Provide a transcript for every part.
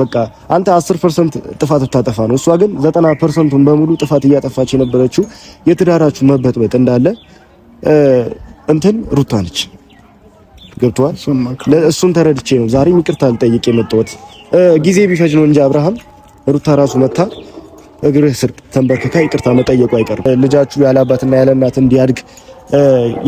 በቃ አንተ 10% ጥፋት ብታጠፋ ነው እሷ ግን 90%ን በሙሉ ጥፋት እያጠፋች የነበረችው የትዳራችሁ መበጥበጥ እንዳለ እንትን ሩታ ነች። ገብቷል። እሱን ተረድቼ ነው ዛሬ ይቅርታ ልጠይቅ የመጣሁት። ጊዜ ቢፈጅ ነው እንጂ አብርሃም ሩታ ራሱ መታ እግርህ ስር ተንበርክካ ይቅርታ መጠየቁ አይቀርም። ልጃችሁ ያለ አባትና ያለ እናት እንዲያድግ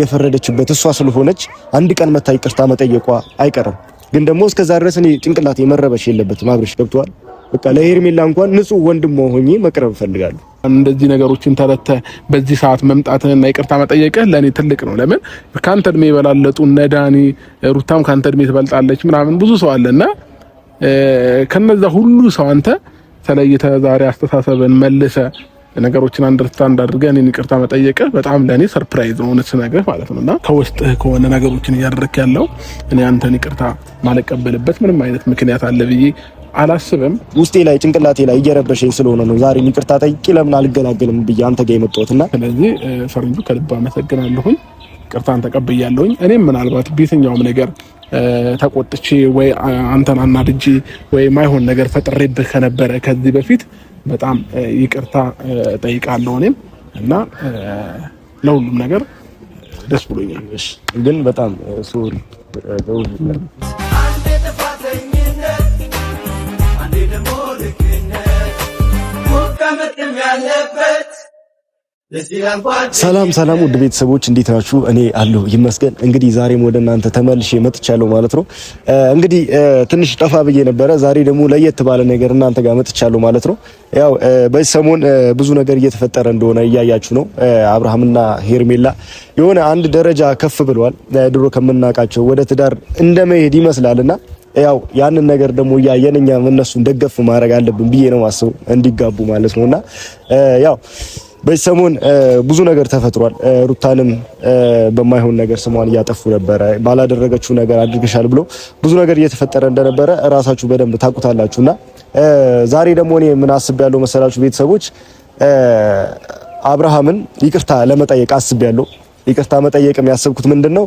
የፈረደችበት እሷ ስለሆነች አንድ ቀን መታ ይቅርታ መጠየቋ አይቀርም። ግን ደግሞ እስከዛ ድረስ እኔ ጭንቅላቴ መረበሽ የለበትም። አብርሽ ገብቷል። በቃ ለሄርሜላ እንኳን ንጹህ ወንድም ሆኜ መቅረብ እፈልጋለሁ። እንደዚህ ነገሮችን ተረተ በዚህ ሰዓት መምጣትህና ይቅርታ መጠየቅህ ለኔ ትልቅ ነው። ለምን ካንተ እድሜ ይበላለጡ እነ ዳኒ ሩታም ካንተ እድሜ ትበልጣለች ምናምን ብዙ ሰው አለና ከነዛ ሁሉ ሰው አንተ ተለይተህ ዛሬ አስተሳሰብን መልሰ ነገሮችን አንደርስታንድ አድርገህ እኔን ይቅርታ መጠየቅህ በጣም ለኔ ሰርፕራይዝ ነው እውነት ነገር ማለት ነውና ከውስጥህ ከሆነ ነገሮችን እያደረክ ያለው እኔ አንተን ይቅርታ ማለቀበልበት ምንም አይነት ምክንያት አለ ብዬ አላስብም። ውስጤ ላይ ጭንቅላቴ ላይ እየረበሸኝ ስለሆነ ነው ዛሬ ይቅርታ ጠይቄ ለምን አልገላገልም ብዬ አንተ ጋር የመጣሁትና ስለዚህ ፈረንጁ ከልብ አመሰግናለሁኝ። ይቅርታን ተቀብያለሁኝ። እኔም ምናልባት በየትኛውም ነገር ተቆጥቼ ወይ አንተን አናድጄ ወይ ማይሆን ነገር ፈጥሬብህ ከነበረ ከዚህ በፊት በጣም ይቅርታ ጠይቃለሁ እኔም እና ለሁሉም ነገር ደስ ብሎኛል። እሺ ግን በጣም ሶሪ ሰላም ውድ ቤተሰቦች እንዴት ናችሁ? እኔ አለሁ ይመስገን። እንግዲህ ዛሬም ወደ እናንተ ተመልሼ መጥቻለሁ ማለት ነው። እንግዲህ ትንሽ ጠፋ ብዬ ነበረ። ዛሬ ደግሞ ለየት ባለ ነገር እናንተ ጋር መጥቻለሁ ማለት ነው። ያው በዚህ ሰሞን ብዙ ነገር እየተፈጠረ እንደሆነ እያያችሁ ነው። አብርሃምና ሄርሜላ የሆነ አንድ ደረጃ ከፍ ብለዋል። ድሮ ከምናውቃቸው ወደ ትዳር እንደመሄድ ይመስላልና ያው ያንን ነገር ደግሞ እያየን እኛም እነሱን ደገፍ ማድረግ አለብን ብዬ ነው ማስበው እንዲጋቡ ማለት ነውና ያው በዚህ ሰሞን ብዙ ነገር ተፈጥሯል። ሩታንም በማይሆን ነገር ስሟን እያጠፉ ነበረ። ባላደረገችው ነገር አድርገሻል ብሎ ብዙ ነገር እየተፈጠረ እንደነበረ እራሳችሁ በደንብ ታውቁታላችሁና ዛሬ ደግሞ እኔ ምን አስቤያለሁ መሰላችሁ ቤተሰቦች አብርሃምን ይቅርታ ለመጠየቅ አስቤያለሁ። ይቅርታ መጠየቅም ያሰብኩት ምንድነው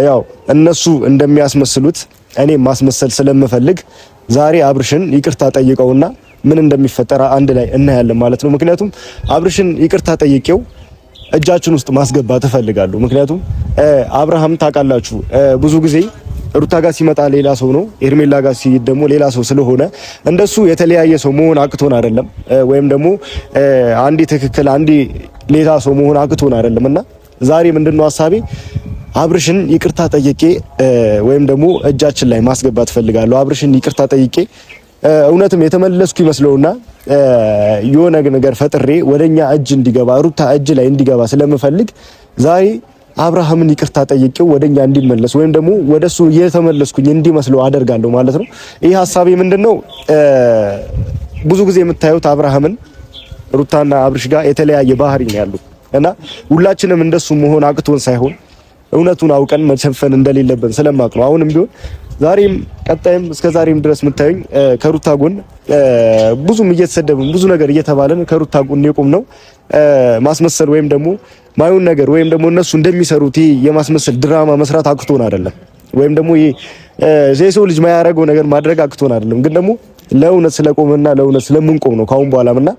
ያው እነሱ እንደሚያስመስሉት እኔ ማስመሰል ስለምፈልግ ዛሬ አብርሽን ይቅርታ ጠይቀውና ምን እንደሚፈጠር አንድ ላይ እናያለን ማለት ነው። ምክንያቱም አብርሽን ይቅርታ ጠይቄው እጃችን ውስጥ ማስገባት እፈልጋለሁ። ምክንያቱም አብርሃም ታውቃላችሁ ብዙ ጊዜ ሩታ ጋር ሲመጣ ሌላ ሰው ነው፣ ኤርሜላ ጋር ሲሄድ ደግሞ ሌላ ሰው ስለሆነ እንደሱ የተለያየ ሰው መሆን አቅቶን አይደለም፣ ወይም ደግሞ አንዴ ትክክል አንዴ ሌላ ሰው መሆን አቅቶን አይደለምና ዛሬ ምንድነው ሐሳቤ አብርሽን ይቅርታ ጠይቄ ወይም ደግሞ እጃችን ላይ ማስገባት እፈልጋለሁ። አብርሽን ይቅርታ ጠይቄ እውነትም የተመለስኩ ይመስለውና የሆነ ነገር ፈጥሬ ወደኛ እጅ እንዲገባ ሩታ እጅ ላይ እንዲገባ ስለምፈልግ ዛሬ አብርሃምን ይቅርታ ጠይቄው ወደኛ እንዲመለስ ወይም ደግሞ ወደሱ የተመለስኩኝ እንዲመስለው አደርጋለሁ ማለት ነው። ይሄ ሐሳቤ ምንድነው ብዙ ጊዜ የምታዩት አብርሃምን ሩታና አብርሽ ጋር የተለያየ ባህሪ ነው ያለው እና ሁላችንም እንደሱ መሆን አቅቶን ሳይሆን እውነቱን አውቀን መሸፈን እንደሌለብን ስለማቅ ነው። አሁንም ቢሆን ዛሬም ቀጣይም እስከ ዛሬም ድረስ የምታዩኝ ከሩታ ጎን ብዙም እየተሰደብን ብዙ ነገር እየተባለን ከሩታ ጎን የቆም ነው ማስመሰል ወይም ደግሞ ማይሆን ነገር ወይም ደግሞ እነሱ እንደሚሰሩት የማስመሰል ድራማ መስራት አቅቶን አይደለም፣ ወይም ደግሞ የሰው ልጅ ማያረገው ነገር ማድረግ አቅቶን አይደለም። ግን ደግሞ ለእውነት ስለቆመና ለእውነት ስለምንቆም ነው ካሁን በኋላምና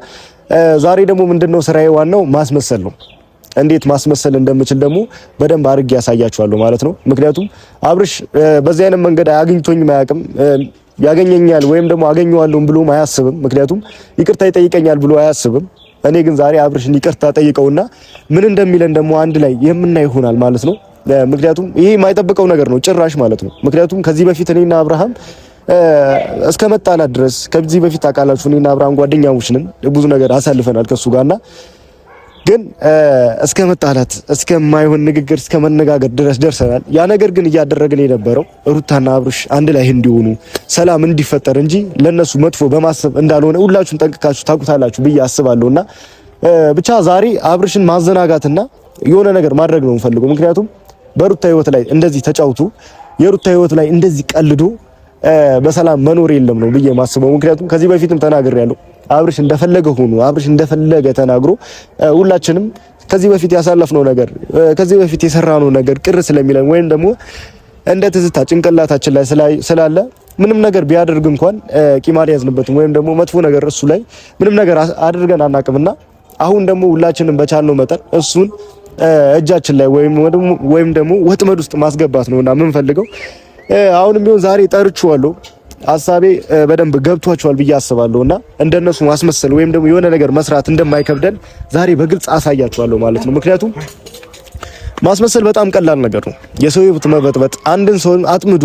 ዛሬ ደግሞ ምንድነው ስራዬ ዋናው ማስመሰል ነው። እንዴት ማስመሰል እንደምችል ደግሞ በደንብ አድርጌ ያሳያችኋለሁ ማለት ነው። ምክንያቱም አብርሽ በዚህ አይነት መንገድ አግኝቶኝ ማያውቅም፣ ያገኘኛል ወይም ደግሞ አገኘዋለሁ ብሎ አያስብም። ምክንያቱም ይቅርታ ይጠይቀኛል ብሎ አያስብም። እኔ ግን ዛሬ አብርሽን ይቅርታ ጠይቀውና ምን እንደሚለን ደግሞ አንድ ላይ የምናይ ይሆናል ማለት ነው። ምክንያቱም ይሄ የማይጠብቀው ነገር ነው ጭራሽ ማለት ነው። ምክንያቱም ከዚህ በፊት እኔና አብርሃም እስከ መጣላት ድረስ ከዚህ በፊት አቃላችሁ እኔና አብርሃም ጓደኛሞች ነን፣ ብዙ ነገር አሳልፈናል ከሱ ጋርና ግን እስከ መጣላት እስከ ማይሆን ንግግር እስከ መነጋገር ድረስ ደርሰናል። ያ ነገር ግን እያደረግን የነበረው ሩታና አብርሽ አንድ ላይ እንዲሆኑ ሰላም እንዲፈጠር እንጂ ለነሱ መጥፎ በማሰብ እንዳልሆነ ሁላችሁም ጠንቅቃችሁ ታውቁታላችሁ ብዬ አስባለሁና ብቻ ዛሬ አብርሽን ማዘናጋትና የሆነ ነገር ማድረግ ነው የምፈልገው። ምክንያቱም በሩታ ህይወት ላይ እንደዚህ ተጫውቱ የሩታ ህይወት ላይ እንደዚህ ቀልዶ በሰላም መኖር የለም ነው ብዬ ማስበው። ምክንያቱም ከዚህ በፊትም ተናግሬያለሁ አብርሽ እንደፈለገ ሆኖ አብርሽ እንደፈለገ ተናግሮ ሁላችንም ከዚህ በፊት ያሳለፍነው ነገር ከዚህ በፊት የሰራነው ነገር ቅር ስለሚለን ወይም ደግሞ እንደ ትዝታ ጭንቅላታችን ላይ ስላለ ምንም ነገር ቢያደርግ እንኳን ቂም አልያዝንበትም ወይም ደግሞ መጥፎ ነገር እሱ ላይ ምንም ነገር አድርገን አናቅምና አሁን ደግሞ ሁላችንም በቻልነው መጠን እሱን እጃችን ላይ ወይም ደግሞ ወጥመድ ውስጥ ማስገባት ነውና የምንፈልገው። አሁንም ቢሆን ዛሬ ጠርቼዋለሁ። ሐሳቤ በደንብ ገብቷቸዋል ብዬ አስባለሁና እንደነሱ ማስመሰል ወይም ደግሞ የሆነ ነገር መስራት እንደማይከብደን ዛሬ በግልጽ አሳያቸዋለሁ ማለት ነው። ምክንያቱም ማስመሰል በጣም ቀላል ነገር ነው። የሰው ህይወት መበጥበጥ፣ አንድን ሰው አጥምዱ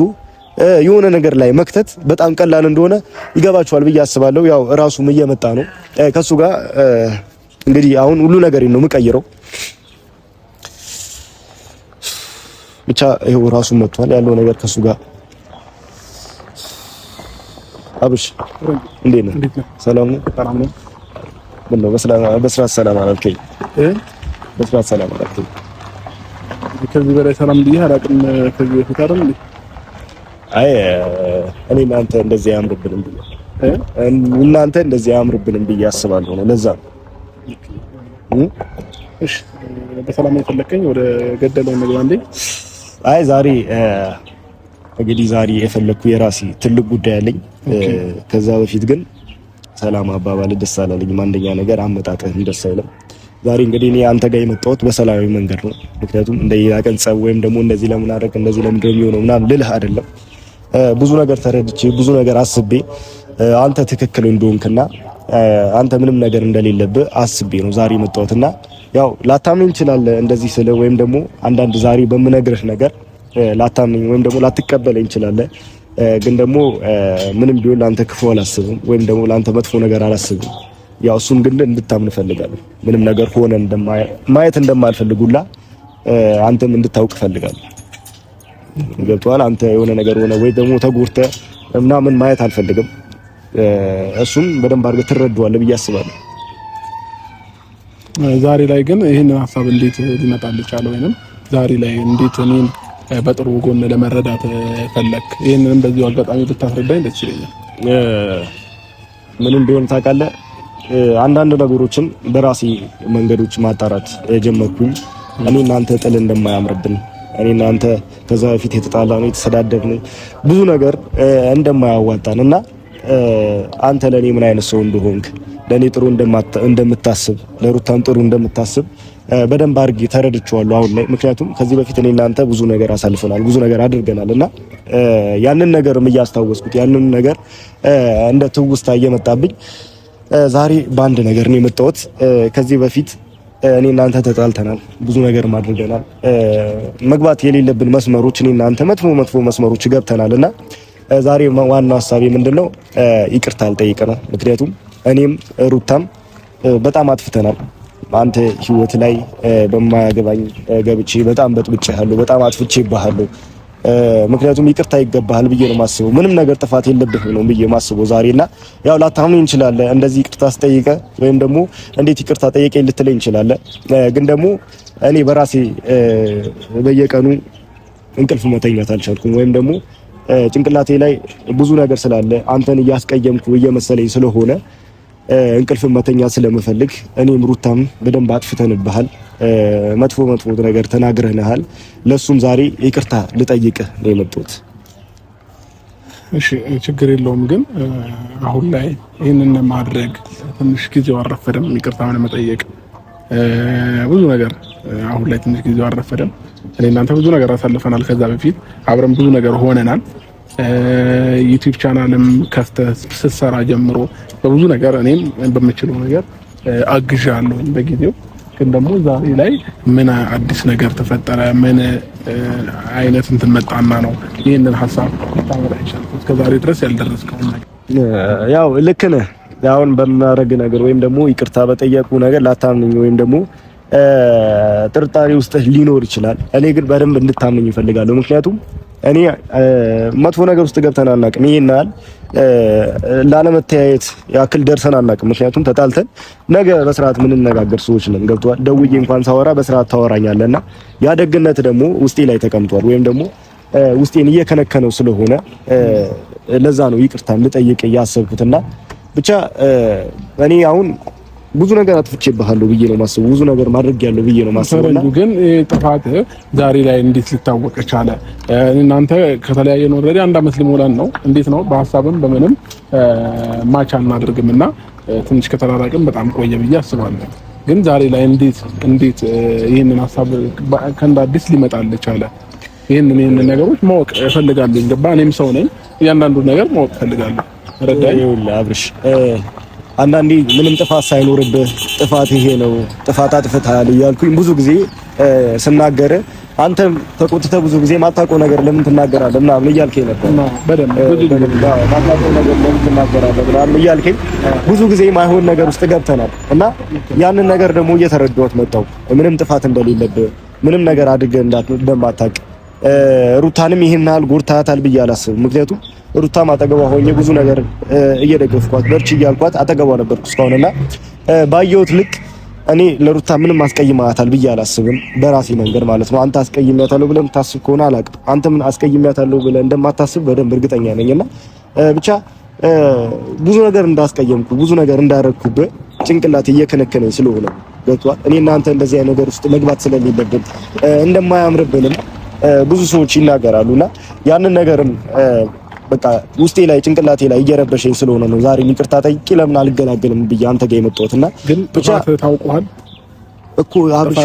የሆነ ነገር ላይ መክተት በጣም ቀላል እንደሆነ ይገባቸዋል ብዬ አስባለሁ። ያው ራሱም እየመጣ ነው ከሱ ጋር እንግዲህ አሁን ሁሉ ነገር ነው የምቀይረው። ብቻ ይሄው ራሱ መጥቷል ያለው ነገር ከሱ ጋር። አብሽ እንዴት ነህ? ሰላም ነው? ሰላም ነው። ምን ነው በስራት ሰላም አላልከኝ? በስራት ሰላም አላልከኝ? ከዚህ በላይ ሰላም ብዬ አላውቅም። ከዚህ በፊት አይደል እንዴ? አይ እኔ እናንተ እንደዚህ ያምርብንም ብዬ እናንተ እንደዚህ ያምርብንም ብዬ አስባለሁ ነው። ለዛ እሺ በሰላም የፈለከኝ ወደ ገደለው ነገር አንዴ። አይ ዛሬ እንግዲህ ዛሬ የፈለኩ የራሴ ትልቅ ጉዳይ አለኝ። ከዛ በፊት ግን ሰላም አባባል ደስ አላለኝም። አንደኛ ነገር አመጣጥህም ደስ አይልም። ዛሬ እንግዲህ እኔ አንተ ጋር የመጣሁት በሰላማዊ መንገድ ነው። ምክንያቱም እንደየቀን ጸብ ወይም ደግሞ እንደዚህ ለምን አደረክ እንደዚህ ለምን እንደሚሆነው ምናምን ልልህ አይደለም። ብዙ ነገር ተረድቼ ብዙ ነገር አስቤ አንተ ትክክል እንደሆንክና አንተ ምንም ነገር እንደሌለብህ አስቤ ነው ዛሬ የመጣሁትና ያው ላታምን ይችላል እንደዚህ ስለ ወይም ደግሞ አንዳንድ ዛሬ በምነግርህ ነገር ላታምን ወይም ደግሞ ላትቀበለኝ ይችላል። ግን ደግሞ ምንም ቢሆን ላንተ ክፉ አላስብም ወይም ደግሞ ላንተ መጥፎ ነገር አላስብም። ያው እሱን ግን እንድታምን ፈልጋለሁ። ምንም ነገር ሆነ ማየት እንደማልፈልጉላ አንተም እንድታውቅ ፈልጋለሁ። ገብቶሃል? አንተ የሆነ ነገር ሆነ ወይ ደግሞ ተጎድተህ ምናምን ማየት አልፈልግም። እሱን በደንብ አድርገህ ትረዳዋለህ ብዬ አስባለሁ። ዛሬ ላይ ግን ይሄንን ሐሳብ እንዴት ሊመጣልህ ቻለ? ወይንም ዛሬ ላይ እንዴት እኔን በጥሩ ጎን ለመረዳት ፈለክ? ይሄንንም በዚሁ አጋጣሚ ብታስረዳኝ ደስ ይለኛል። ምንም ቢሆን ታውቃለህ አንዳንድ ነገሮችን በራሴ መንገዶች ማጣራት ጀመርኩኝ። እኔ እናንተ ጥል እንደማያምርብን እኔ እናንተ ከዛ በፊት የተጣላነው የተሰዳደብነው ብዙ ነገር እንደማያዋጣን እና አንተ ለኔ ምን አይነት ሰው እንደሆንክ ለኔ ጥሩ እንደምታስብ ለሩታም ጥሩ እንደምታስብ በደንብ አድርጌ ተረድቼዋለሁ አሁን ላይ። ምክንያቱም ከዚህ በፊት እኔ እናንተ ብዙ ነገር አሳልፈናል፣ ብዙ ነገር አድርገናልና ያንን ነገርም እያስታወስኩት ያንን ነገር እንደ ትውስታ እየመጣብኝ ዛሬ በአንድ ነገር ነው የመጣሁት። ከዚህ በፊት እኔ እናንተ ተጣልተናል፣ ብዙ ነገር አድርገናል፣ መግባት የሌለብን መስመሮች እኔ እናንተ መጥፎ መስመሮች ገብተናልና ዛሬ ዋናው ሐሳቤ ምንድነው ይቅርታ አልጠይቀናል። ምክንያቱም እኔም ሩታም በጣም አጥፍተናል። አንተ ህይወት ላይ በማያገባኝ ገብቼ በጣም በጥብጬሃለሁ፣ በጣም አጥፍቼብሃለሁ። ምክንያቱም ይቅርታ ይገባሃል ብዬ ነው ማስበው። ምንም ነገር ጥፋት የለብህም ነው ብዬ ማስበው ዛሬና ያው ላታምን እንችላለን። እንደዚህ ይቅርታ አስጠይቀ ወይም ደግሞ እንዴት ይቅርታ ጠይቀኝ ልትለኝ እንችላለን። ግን ደግሞ እኔ በራሴ በየቀኑ እንቅልፍ መተኛት አልቻልኩም ወይም ደግሞ ጭንቅላቴ ላይ ብዙ ነገር ስላለ አንተን እያስቀየምኩ እየመሰለኝ ስለሆነ እንቅልፍ መተኛት ስለምፈልግ እኔም ሩታም በደንብ አጥፍተንብሃል፣ መጥፎ ነገር ተናግረናል። ለሱም ዛሬ ይቅርታ ልጠይቅህ ነው የመጣሁት። እሺ ችግር የለውም። ግን አሁን ላይ ይሄንን ማድረግ ትንሽ ጊዜው አልረፈደም? ይቅርታ መጠየቅ ብዙ ነገር አሁን ላይ ትንሽ ጊዜው አልረፈደም? እኔ እናንተ ብዙ ነገር አሳልፈናል። ከዛ በፊት አብረን ብዙ ነገር ሆነናል። ዩቲዩብ ቻናልም ከፍተህ ስትሰራ ጀምሮ በብዙ ነገር እኔም በምችለው ነገር አግዣለሁ በጊዜው። ግን ደግሞ ዛሬ ላይ ምን አዲስ ነገር ተፈጠረ? ምን አይነት እንትን መጣና ነው ይሄንን ሐሳብ ታመጣ ይችላል? እስከዛሬ ድረስ ያልደረስከው ነገር ያው ልክ ነህ። አሁን በማረግ ነገር ወይም ደግሞ ይቅርታ በጠየቁ ነገር ላታምኝ ወይም ደግሞ ጥርጣሬ ውስጥ ሊኖር ይችላል። እኔ ግን በደንብ እንድታምኝ ይፈልጋለሁ። ምክንያቱም እኔ መጥፎ ነገር ውስጥ ገብተን አናውቅም። ይሄናል ላለመተያየት ያክል ደርሰን አናውቅም። ምክንያቱም ተጣልተን ነገ በስርዓት ምን እንነጋገር ሰዎች ነን። ገብቷል? ደውዬ እንኳን ሳወራ በስርዓት ታወራኛለና ያ ደግነት ደግሞ ውስጤ ላይ ተቀምጧል ወይም ደግሞ ውስጤን እየከነከነው ስለሆነ ለዛ ነው ይቅርታ ልጠይቅ ያሰብኩትና ብቻ እኔ አሁን ብዙ ነገር አጥፍቼብሃለሁ ብዬ ነው ማስበው። ብዙ ነገር ማድረግ ያለው ብዬ ነው ማስበውና ግን ጥፋት ዛሬ ላይ እንዴት ሊታወቅ ቻለ? እናንተ ከተለያየን ኦልሬዲ 1 አመት ሊሞላን ነው። እንዴት ነው በሐሳብም በምንም ማች አናደርግምና ትንሽ ከተራራቅን በጣም ቆየ ብዬ አስባለሁ። ግን ዛሬ ላይ እንዴት ይሄንን ሐሳብ ከእንደ አዲስ ሊመጣል ቻለ? ይሄንን ነገሮች ማወቅ እፈልጋለሁ። ገባ? እኔም ሰው ነኝ። እያንዳንዱ ነገር ማወቅ እፈልጋለሁ። ረዳኝ አብርሽ አንዳንዴ ምንም ጥፋት ሳይኖርብህ ጥፋት ይሄ ነው ጥፋት አጥፍተሃል እያልኩኝ ብዙ ጊዜ ስናገር አንተም ተቆጥተህ ብዙ ጊዜ ማታውቀው ነገር ለምን ትናገራለህ ምናምን እያልከኝ ነበር። ማታውቀው ነገር ለምን ትናገራለህ ምናምን እያልከኝ ብዙ ጊዜ ማይሆን ነገር ውስጥ ገብተናል እና ያንን ነገር ደግሞ እየተረዳሁት መጣሁ። ምንም ጥፋት እንደሌለብህ ምንም ነገር አድርገህ እንደማታውቅ ሩታንም ይሄን ያህል ጎድታታል ብዬ አላስብም። ምክንያቱም ሩታም አጠገቧ ሆኜ ብዙ ነገር እየደገፍኳት በርቺ እያልኳት አጠገቧ ነበርኩ እስካሁንና ባየሁት ልክ እኔ ለሩታ ምንም አስቀይማታል ብዬ አላስብም። በራሴ መንገድ ማለት ነው። አንተ አስቀይሚያታለሁ ብለህ የምታስብ ከሆነ አላውቅም። አንተ ምን አስቀይሚያታለሁ ብለህ እንደማታስብ በደንብ እርግጠኛ ነኝና ብቻ ብዙ ነገር እንዳስቀየምኩ ብዙ ነገር እንዳረግኩብህ ጭንቅላት እየከነከነኝ ስለሆነ ገብቶሃል። እኔ እናንተ እንደዚህ አይነት ነገር ውስጥ መግባት ስለሌለብን እንደማያምርብንም ብዙ ሰዎች ይናገራሉና ያንን ነገርም በቃ ውስጤ ላይ ጭንቅላቴ ላይ እየረበሸኝ ስለሆነ ነው ዛሬ ይቅርታ ጠይቄ ለምን አልገላገልም ብዬ አንተ ጋር የመጣሁትና ግን ብቻ ታውቀዋል እኮ አብሽ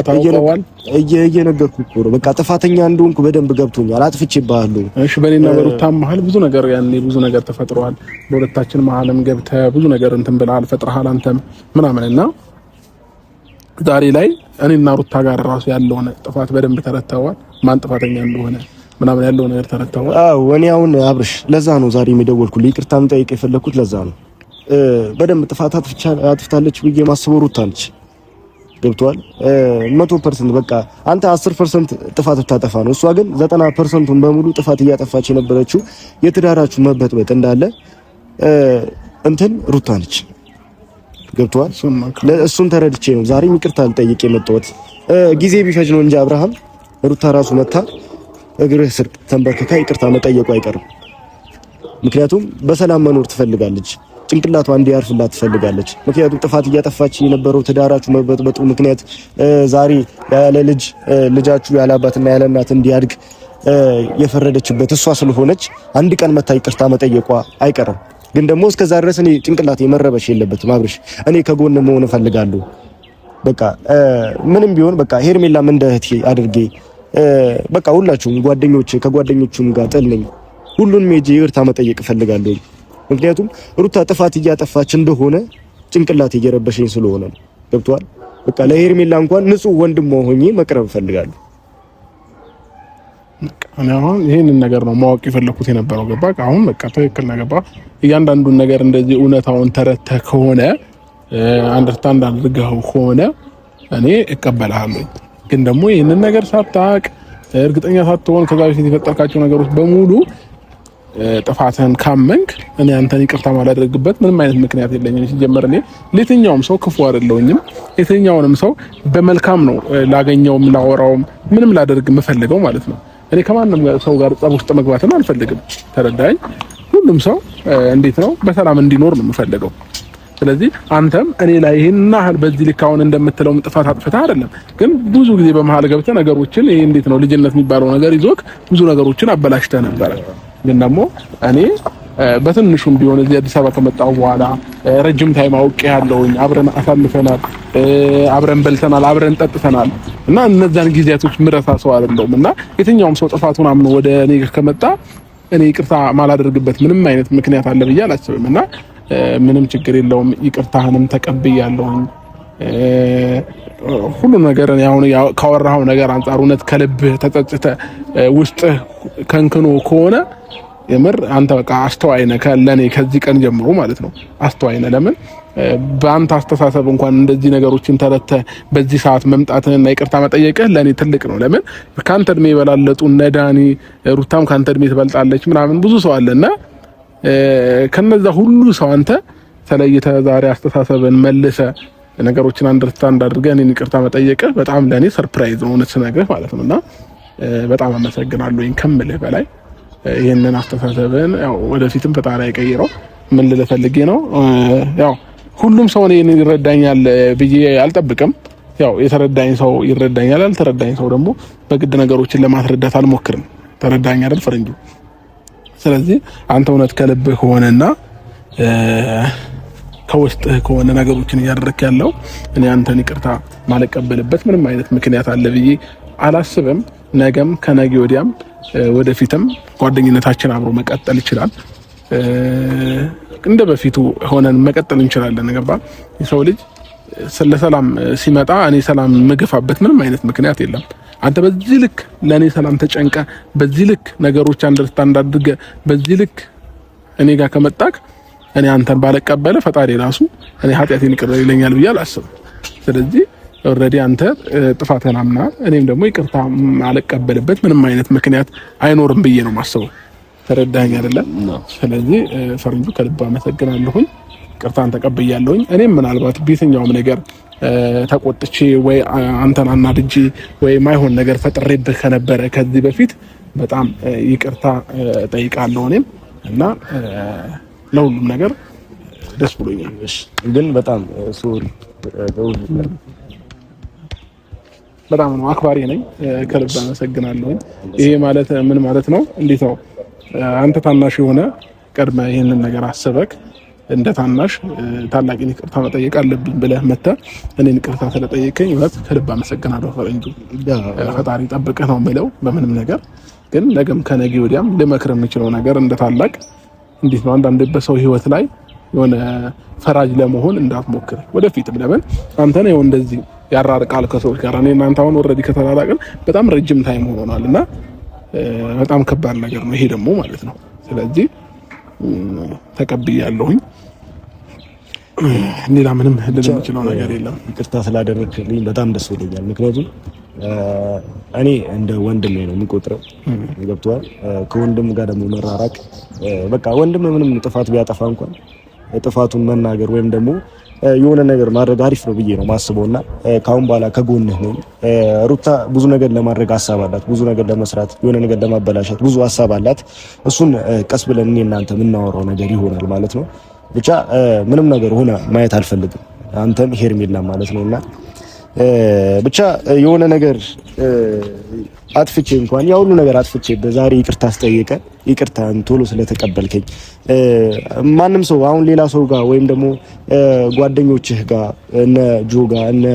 እየነገርኩህ እኮ ነው። በቃ ጥፋተኛ እንደሆንኩ በደንብ ገብቶኛል። አጥፍቼብሃለሁ። እሺ በእኔና በሩታ መሀል ብዙ ነገር ያኔ ብዙ ነገር ተፈጥሯል። በሁለታችን መሀልም ገብተህ ብዙ ነገር እንትን ብለሃል ፈጥረሃል አንተም ምናምንና ዛሬ ላይ እኔና ሩታ ጋር ራሱ ያለውን ጥፋት በደንብ ተረድተዋል። ማን ጥፋተኛ እንደሆነ ምናምን ያለው ነገር ተረድተዋል። አዎ እኔ አሁን አብርሽ ለዛ ነው ዛሬ የደወልኩልህ ይቅርታም ጠይቄ የፈለኩት ለዛ ነው። በደንብ ጥፋት አጥፍታለች ብዬ ማስበው ሩታ ነች። ገብቷል 100% በቃ አንተ 10% ጥፋት ብታጠፋ ነው እሷ ግን 90%ን በሙሉ ጥፋት እያጠፋች የነበረችው የትዳራችሁ መበጥበጥ እንዳለ እንትን ሩታ ነች። ገብቷል እሱን ተረድቼ ነው ዛሬ ይቅርታ ልጠይቅ የመጣሁት። ጊዜ ቢፈጅ ነው እንጂ አብርሃም ሩታ ራሱ መታ እግርህ ስር ተንበርክካ ይቅርታ መጠየቁ አይቀርም። ምክንያቱም በሰላም መኖር ትፈልጋለች። ጭንቅላቷ እንዲያርፍላት ትፈልጋለች። ምክንያቱም ጥፋት እያጠፋች የነበረው ትዳራችሁ መበጥበጡ ምክንያት ዛሬ ያለ ልጃችሁ ያለ አባትና ያለ እናት እንዲያድግ የፈረደችበት እሷ ስለሆነች አንድ ቀን መታ ይቅርታ መጠየቋ አይቀርም። ግን ደግሞ እስከዛ ድረስ እኔ ጭንቅላቴ መረበሽ የለበትም አብርሽ። እኔ ከጎን መሆን እፈልጋለሁ። በቃ ምንም ቢሆን በቃ ሄርሜላም እንደ እህቴ አድርጌ በቃ ሁላችሁም ከጓደኞቹም ጋር ጥል ነኝ። ሁሉንም ሄጄ ይቅርታ መጠየቅ እፈልጋለሁ። ምክንያቱም ሩታ ጥፋት እያጠፋች እንደሆነ ጭንቅላቴ እየረበሸኝ ስለሆነ ነው። ገብቷል። በቃ ለሄርሜላ እንኳን ንጹህ ወንድም ሆኜ መቅረብ እፈልጋለሁ። እኔ አሁን ይሄንን ነገር ነው ማወቅ የፈለኩት የነበረው። ገባ? አሁን በቃ ትክክል ነው። ገባ? እያንዳንዱን ነገር እንደዚህ እውነታውን ተረድተህ ከሆነ አንደርስታንድ አድርገው ከሆነ እኔ እቀበልሃለሁ። ግን ደግሞ ይሄንን ነገር ሳታውቅ እርግጠኛ ሳትሆን ከዛ በፊት የፈጠርካቸው ነገሮች በሙሉ ጥፋትህን ካመንክ እኔ አንተን ይቅርታ ማላደርግበት ምንም አይነት ምክንያት የለኝም። ሲጀመር እኔ ለየትኛውም ሰው ክፉ አይደለሁኝም። የትኛውንም ሰው በመልካም ነው ላገኘውም ላወራውም ምንም ላደርግ የምፈልገው ማለት ነው። እኔ ከማንም ሰው ጋር ጸብ ውስጥ መግባትን አልፈልግም። ተረዳኝ። ሁሉም ሰው እንዴት ነው በሰላም እንዲኖር ነው የምፈልገው። ስለዚህ አንተም እኔ ላይ ይሄን ያህል በዚህ ልክ አሁን እንደምትለው ጥፋት አጥፍተህ አይደለም፣ ግን ብዙ ጊዜ በመሃል ገብተህ ነገሮችን ይሄ እንዴት ነው ልጅነት የሚባለው ነገር ይዞክ ብዙ ነገሮችን አበላሽተህ ነበር። ግን ደግሞ እኔ በትንሹም ቢሆን እዚህ አዲስ አበባ ከመጣሁ በኋላ ረጅም ታይም አውቄ ያለውኝ አብረን አሳልፈናል፣ አብረን በልተናል፣ አብረን ጠጥተናል እና እነዛን ጊዜያቶች ምረሳ ሰው አይደለሁም እና የትኛውም ሰው ጥፋቱን አምኖ ወደ እኔ ከመጣ እኔ ይቅርታ ማላደርግበት ምንም አይነት ምክንያት አለ ብዬ አላስብም እና ምንም ችግር የለውም። ይቅርታህንም ተቀብያለሁኝ። ሁሉ ነገር አሁን ካወራኸው ነገር አንፃር እውነት ከልብህ ተጸጽተህ ውስጥህ ከንክኖ ከሆነ የምር አንተ በቃ አስተዋይ ነህ። ለኔ ከዚህ ቀን ጀምሮ ማለት ነው አስተዋይ ነህ። ለምን በአንተ አስተሳሰብ እንኳን እንደዚህ ነገሮችን ተረድተህ በዚህ ሰዓት መምጣትህና ይቅርታ መጠየቅህ ለኔ ትልቅ ነው። ለምን ካንተ እድሜ ይበላለጡ እነ ዳኒ ሩታም ካንተ እድሜ ትበልጣለች ምናምን ብዙ ሰው አለና ከነዛ ሁሉ ሰው አንተ ተለይተህ ዛሬ አስተሳሰብን መልሰህ ነገሮችን አንደርስታንድ አድርገህ እኔን ይቅርታ መጠየቅህ በጣም ለኔ ሰርፕራይዝ ነው እውነት ስነግርህ ማለት ነውና በጣም አመሰግናለሁ ከምልህ በላይ ይሄንን አስተሳሰብን ያው ወደፊትም ፈጣሪ አይቀይረው። ምን ልፈልጌ ነው ያው ሁሉም ሰው እኔን ይረዳኛል ብዬ አልጠብቅም። ያው የተረዳኝ ሰው ይረዳኛል፣ ያልተረዳኝ ሰው ደግሞ በግድ ነገሮችን ለማስረዳት አልሞክርም። ተረዳኝ አይደል ፈረንጁ? ስለዚህ አንተ እውነት ከልብህ ከሆነና ከውስጥህ ከሆነ ነገሮችን እያደረክ ያለው እኔ አንተን ይቅርታ ማልቀበልበት ምንም አይነት ምክንያት አለ ብዬ አላስብም። ነገም ከነገ ወዲያም ወደፊትም ጓደኝነታችን አብሮ መቀጠል ይችላል። እንደ በፊቱ ሆነን መቀጠል እንችላለን። ገባ? የሰው ልጅ ለሰላም ሲመጣ እኔ ሰላም የምገፋበት ምንም አይነት ምክንያት የለም። አንተ በዚህ ልክ ለኔ ሰላም ተጨንቀ፣ በዚህ ልክ ነገሮች አንደርስታንድ አድርገ፣ በዚህ ልክ እኔ ጋር ከመጣክ እኔ አንተን ባለቀበለ ፈጣሪ ራሱ እኔ ኃጢአቴን ይቅር ይለኛል ብዬ አላስብም። ስለዚህ ኦልሬዲ አንተ ጥፋትህን አምናል፣ እኔም ደግሞ ይቅርታ ማለቀበልበት ምንም አይነት ምክንያት አይኖርም ብዬ ነው ማስበው። ተረዳኸኝ አይደለ? ስለዚህ ፈረንጁ ከልብ አመሰግናለሁኝ፣ ይቅርታን ተቀብያለሁኝ። እኔም ምናልባት በየትኛውም ነገር ተቆጥቼ ወይ አንተን አናድጄ ወይ ማይሆን ነገር ፈጥሬብህ ከነበረ ከዚህ በፊት በጣም ይቅርታ ጠይቃለሁ እኔም እና ለሁሉም ነገር ደስ ብሎኛል። ግን በጣም ሶሪ፣ በጣም ነው አክባሪ ነኝ። ከልብ አመሰግናለሁ። ይሄ ማለት ምን ማለት ነው? እንዴት ነው አንተ ታናሽ የሆነ ቀድመ ይሄንን ነገር አሰበክ እንደ ታናሽ ታላቅን ይቅርታ መጠየቅ አለብኝ ብለህ መተህ እኔን ይቅርታ ስለጠየቀኝ እውነት ከልብ አመሰግናለሁ። ፈረንጁ ፈጣሪ ጠብቀህ ነው የምለው በምንም ነገር። ግን ነገም ከነገ ወዲያም ልመክር የምችለው ነገር እንደ ታላቅ እንዴት ነው አንዳንድ በሰው ህይወት ላይ የሆነ ፈራጅ ለመሆን እንዳትሞክር ወደፊትም። ለምን አንተ ነው እንደዚህ ያራርቃል ከሰዎች ጋር። እኔ እናንተ አሁን ኦልሬዲ ከተላላቅን በጣም ረጅም ታይም ሆኖናል እና በጣም ከባድ ነገር ነው ይሄ ደግሞ ማለት ነው። ስለዚህ ተቀብያለሁኝ። ሌላ ምንም ልል የምችለው ነገር የለም። ይቅርታ ስላደረግልኝ በጣም ደስ ብሎኛል። ምክንያቱም እኔ እንደ ወንድሜ ነው የምቆጥረው። ገብቶሃል? ከወንድም ጋር ደግሞ መራራቅ በቃ ወንድም ምንም ጥፋት ቢያጠፋ እንኳን ጥፋቱን መናገር ወይም ደግሞ የሆነ ነገር ማድረግ አሪፍ ነው ብዬ ነው ማስበውና ካሁን በኋላ ከጎንህ ነኝ። ሩታ ብዙ ነገር ለማድረግ ሀሳብ አላት፣ ብዙ ነገር ለመስራት፣ የሆነ ነገር ለማበላሸት ብዙ ሀሳብ አላት። እሱን ቀስ ብለን እኔ እናንተ የምናወራው ነገር ይሆናል ማለት ነው። ብቻ ምንም ነገር ሆነ ማየት አልፈልግም፣ አንተም ሄርሜላ ማለት ነውና ብቻ የሆነ ነገር አጥፍቼ እንኳን ያ ሁሉ ነገር አጥፍቼ በዛሬ ይቅርታ አስጠየቀ ይቅርታን ቶሎ ስለተቀበልከኝ ማንም ሰው አሁን ሌላ ሰው ጋር ወይም ደግሞ ጓደኞችህ ጋር እነ ጆ ጋር እነ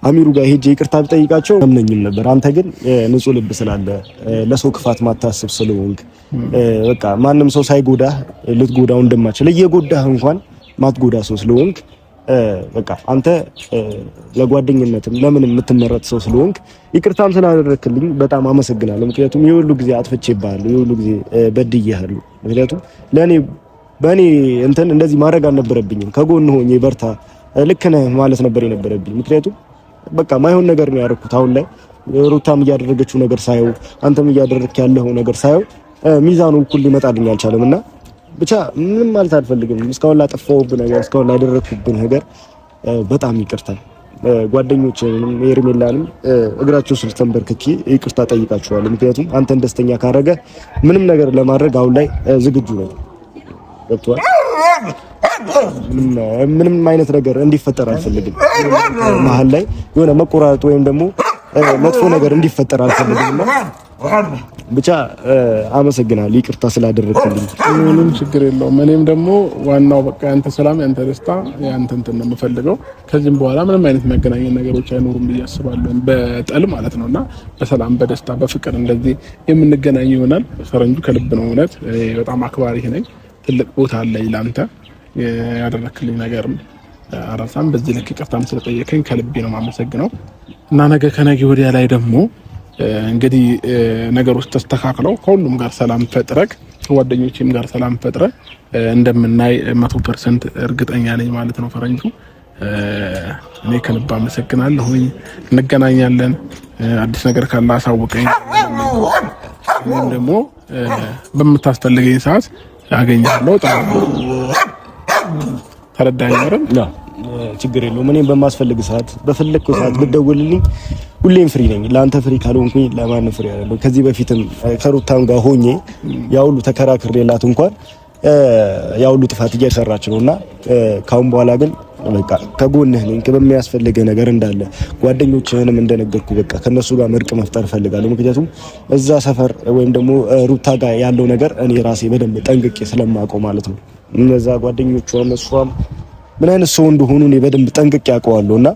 አሚሩ ጋር ሄጄ ይቅርታ ብጠይቃቸው አምነኝም ነበር። አንተ ግን ንጹህ ልብ ስላለ ለሰው ክፋት ማታስብ ስለሆንክ በቃ ማንም ሰው ሳይጎዳህ ልትጎዳው እንደማችል እየጎዳህ እንኳን ማትጎዳ ሰው ስለሆንክ በቃ አንተ ለጓደኝነትም ለምንም የምትመረጥ ሰው ስለሆንክ ይቅርታም ስላደረክልኝ በጣም አመሰግናለሁ። ምክንያቱም የሁሉ ጊዜ አጥፍቼብሃለሁ፣ የሁሉ ጊዜ በድዬሃለሁ። ምክንያቱም በእኔ እንትን እንደዚህ ማድረግ አልነበረብኝም። ከጎን ሆኜ በርታ ልክ ነህ ማለት ነበር የነበረብኝ። ምክንያቱም በቃ ማይሆን ነገር ነው ያደረኩት። አሁን ላይ ሩታም እያደረገችው ነገር ሳየው፣ አንተም እያደረክ ያለው ነገር ሳየው ሚዛኑ እኩል ሊመጣልኝ አልቻለም እና ብቻ ምንም ማለት አልፈልግም። እስካሁን ላጠፋሁብህ ነገር፣ እስካሁን ላደረኩብህ ነገር በጣም ይቅርታ። ጓደኞቼንም ሄርሜላንም እግራቸው ስር ተንበርክኬ ይቅርታ ጠይቃቸዋለሁ። ምክንያቱም አንተን ደስተኛ ካረገ ምንም ነገር ለማድረግ አሁን ላይ ዝግጁ ነኝ። ገብቶሃል? ምንም አይነት ነገር እንዲፈጠር አልፈልግም። መሀል ላይ የሆነ መቆራረጥ ወይም ደግሞ መጥፎ ነገር እንዲፈጠር አልፈልግም። ብቻ አመሰግናለሁ ይቅርታ ስላደረክልኝ። ምንም ችግር የለውም። እኔም ደግሞ ዋናው በቃ ያንተ ሰላም፣ ያንተ ደስታ፣ ያንተ እንትን ነው የምፈልገው። ከዚህም በኋላ ምንም አይነት መገናኘት ነገሮች አይኖሩም ብዬ አስባለሁ። በጠል ማለት ነውና በሰላም በደስታ በፍቅር እንደዚህ የምንገናኝ ይሆናል። ፈረንጁ ከልብ ነው እውነት በጣም አክባሪ ነኝ። ትልቅ ቦታ አለኝ ላንተ ያደረክልኝ ነገርም አራሳም በዚህ ልክ ይቅርታም ስለጠየቀኝ ከልቤ ነው የማመሰግነው እና ነገ ከነገ ወዲያ ላይ ደግሞ እንግዲህ ነገሮች ተስተካክለው ከሁሉም ጋር ሰላም ፈጥረክ ከጓደኞቼም ጋር ሰላም ፈጥረ እንደምናይ 100% እርግጠኛ ነኝ ማለት ነው። ፈረንጁ እኔ ከልብ አመሰግናለሁኝ። እንገናኛለን። አዲስ ነገር ካለ አሳውቀኝ። እኔም ደግሞ በምታስፈልገኝ ሰዓት አገኛለሁ። ተረዳኝ አይደል? ችግር የለውም። እኔም በማስፈልግ ሰዓት በፈለግኩ ሰዓት ብትደውልልኝ ሁሌም ፍሪ ነኝ። ለአንተ ፍሪ ካልሆንኩኝ ለማንም ፍሪ አይደለም። ከዚህ በፊትም ከሩታም ጋር ሆኜ ያው ሁሉ ተከራክሬላት እንኳን ያው ሁሉ ጥፋት እየሰራች ነውና ካሁን በኋላ ግን በቃ ከጎንህ ነኝ በሚያስፈልገህ ነገር እንዳለ ጓደኞችህንም እንደነገርኩ በቃ ከነሱ ጋር እርቅ መፍጠር እፈልጋለሁ። ምክንያቱም እዛ ሰፈር ወይም ደግሞ ሩታ ጋር ያለው ነገር እኔ ራሴ በደንብ ጠንቅቄ ስለማውቀው ማለት ነው። እነዛ ጓደኞቿም እሷም ምን አይነት ሰው እንደሆኑ እኔ በደንብ ጠንቅቄ አውቀዋለሁና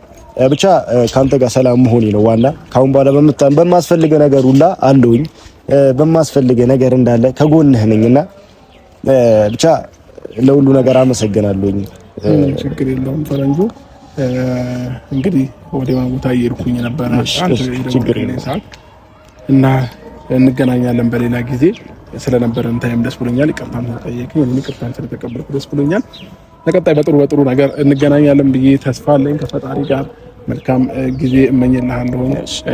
ብቻ ካንተ ጋር ሰላም መሆኔ ነው ዋና። ካሁን በኋላ በማስፈልገህ ነገር ሁላ አለውኝ በማስፈልገህ ነገር እንዳለ ከጎንህ ነኝና ብቻ ለሁሉ ነገር አመሰግናለሁኝ። ችግር የለውም ፈረንጁ። እንግዲህ ወደ ቦታ እየሄድኩኝ ነበር እና እንገናኛለን በሌላ ጊዜ። ስለነበረን ታይም ደስ ብሎኛል። ይቅርታም ስለጠየቅኝ እኔ ይቅርታም ስለተቀበልኩ ደስ ብሎኛል። ለቀጣይ በጥሩ ነገር እንገናኛለን ብዬ ተስፋ አለኝ ከፈጣሪ ጋር። መልካም ጊዜ እመኝልሃለሁ።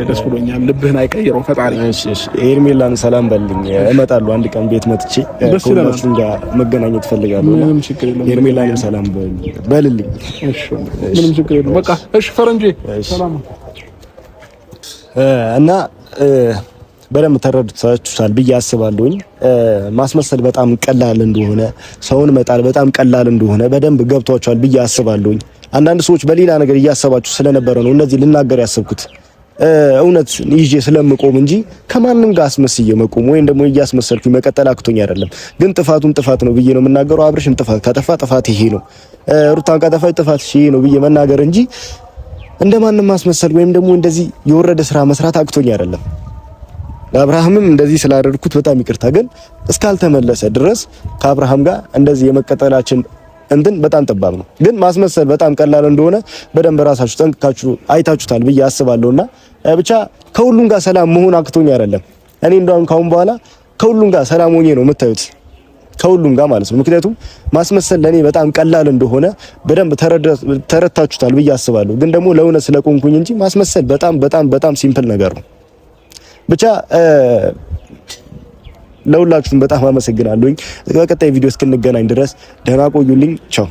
ደስ ብሎኛል። ልብህን አይቀይረው ፈጣሪ። እሺ ኤርሜላን ሰላም በልኝ። እመጣለሁ አንድ ቀን ቤት መጥቼ ከሁላችሁም ጋር መገናኘት ፈልጋለሁ። ምንም ችግር የለውም። ኤርሜላን ሰላም በልልኝ። እሺ ምንም ችግር የለውም። በቃ እሺ ፈረንጄ ሰላም እና በደንብ ተረድታችሁታል ብዬ አስባለሁኝ። ማስመሰል በጣም ቀላል እንደሆነ፣ ሰውን መጣል በጣም ቀላል እንደሆነ በደንብ ገብቷችኋል ብዬ አስባለሁኝ። አንዳንድ ሰዎች በሌላ ነገር እያሰባችሁ ስለነበረ ነው እነዚህ ልናገር ያሰብኩት። እውነት ይዤ ስለምቆም እንጂ ከማንም ጋር አስመስዬ መቆም ወይም ደግሞ እያስመሰልኩኝ መቀጠል አክቶኝ አይደለም። ግን ጥፋቱን ጥፋት ነው ብዬ ነው የምናገረው። አብርሽም ጥፋት ይሄ ነው፣ ሩታን ካጠፋች ጥፋት ይሄ ነው ብዬ መናገር እንጂ እንደማንም ማስመሰል ወይም ደግሞ እንደዚህ የወረደ ስራ መስራት አክቶኝ አይደለም። አብርሃምም እንደዚህ ስላደረኩት በጣም ይቅርታ። ግን እስካልተመለሰ ድረስ ከአብርሃም ጋር እንደዚህ የመቀጠላችን እንትን በጣም ጠባብ ነው። ግን ማስመሰል በጣም ቀላል እንደሆነ በደንብ ራሳችሁ ጠንቅቃችሁ አይታችሁታል ብዬ አስባለሁና ብቻ ከሁሉም ጋር ሰላም መሆን አክቶኝ አይደለም። እኔ እንደውም ካሁን በኋላ ከሁሉም ጋር ሰላም ሆኜ ነው የምታዩት፣ ከሁሉም ጋር ማለት ነው። ምክንያቱም ማስመሰል ለኔ በጣም ቀላል እንደሆነ በደንብ ተረድታችሁታል ብዬ አስባለሁ። ግን ደግሞ ለእውነት ስለቆምኩኝ እንጂ ማስመሰል በጣም በጣም በጣም ሲምፕል ነገር ነው። ብቻ ለሁላችሁም በጣም አመሰግናለሁኝ። በቀጣይ ቪዲዮ እስክንገናኝ ድረስ ደህና ቆዩልኝ። ቻው።